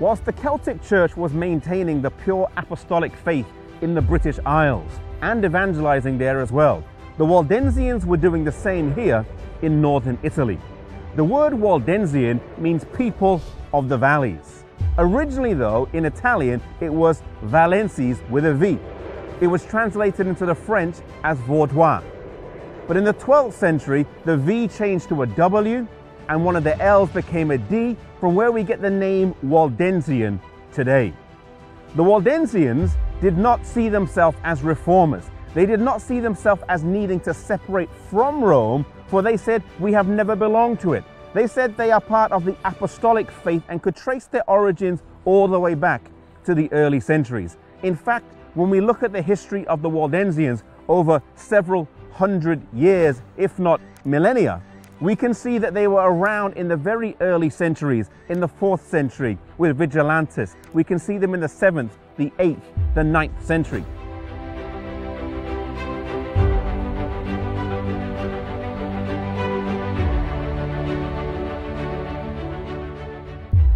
Whilst the Celtic Church was maintaining the pure apostolic faith in the British Isles and evangelizing there as well, the Waldensians were doing the same here in northern Italy. The word Waldensian means people of the valleys. Originally though, in Italian, it was Vallenses with a V. It was translated into the French as Vaudois. But in the 12th century, the V changed to a W and one of the L's became a D, from where we get the name Waldensian today. The Waldensians did not see themselves as reformers. They did not see themselves as needing to separate from Rome, for they said, we have never belonged to it. They said they are part of the apostolic faith and could trace their origins all the way back to the early centuries. In fact, when we look at the history of the Waldensians over several hundred years, if not millennia, we can see that they were around in the very early centuries, in the 4th century with Vigilantes. We can see them in the 7th, the 8th, the 9th century.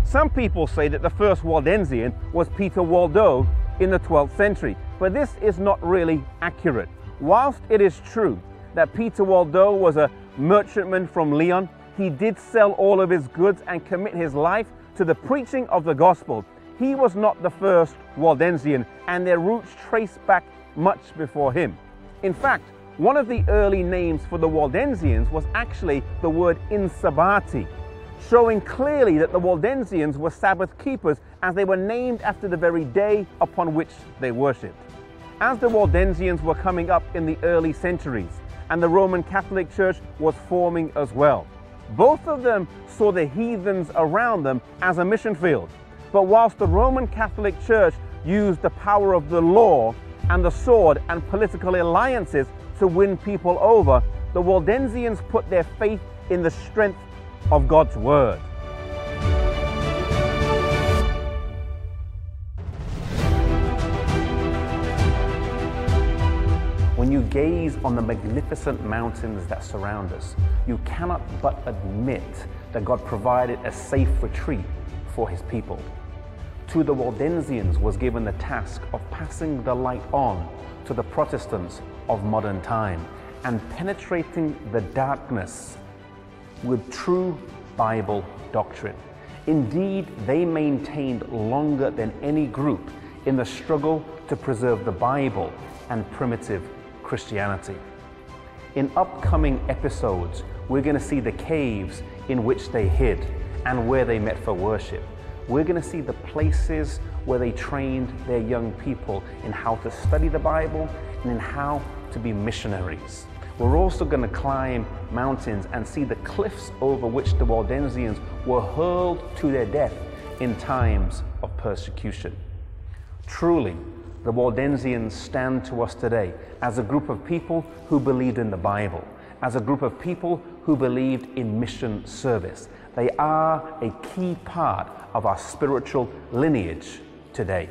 Some people say that the first Waldensian was Peter Waldo in the 12th century, but this is not really accurate. Whilst it is true that Peter Waldo was a merchantman from Lyon, he did sell all of his goods and commit his life to the preaching of the gospel. He was not the first Waldensian, and their roots trace back much before him. In fact, one of the early names for the Waldensians was actually the word insabati, showing clearly that the Waldensians were Sabbath keepers, as they were named after the very day upon which they worshipped. As the Waldensians were coming up in the early centuries, and the Roman Catholic Church was forming as well, both of them saw the heathens around them as a mission field. But whilst the Roman Catholic Church used the power of the law and the sword and political alliances to win people over, the Waldensians put their faith in the strength of God's word. When you gaze on the magnificent mountains that surround us, you cannot but admit that God provided a safe retreat for his people. To the Waldensians was given the task of passing the light on to the Protestants of modern time and penetrating the darkness with true Bible doctrine. Indeed, they maintained longer than any group in the struggle to preserve the Bible and primitive Christianity. In upcoming episodes, we're going to see the caves in which they hid and where they met for worship. We're going to see the places where they trained their young people in how to study the Bible and in how to be missionaries. We're also going to climb mountains and see the cliffs over which the Waldensians were hurled to their death in times of persecution. Truly, the Waldensians stand to us today as a group of people who believed in the Bible, as a group of people who believed in mission service. They are a key part of our spiritual lineage today.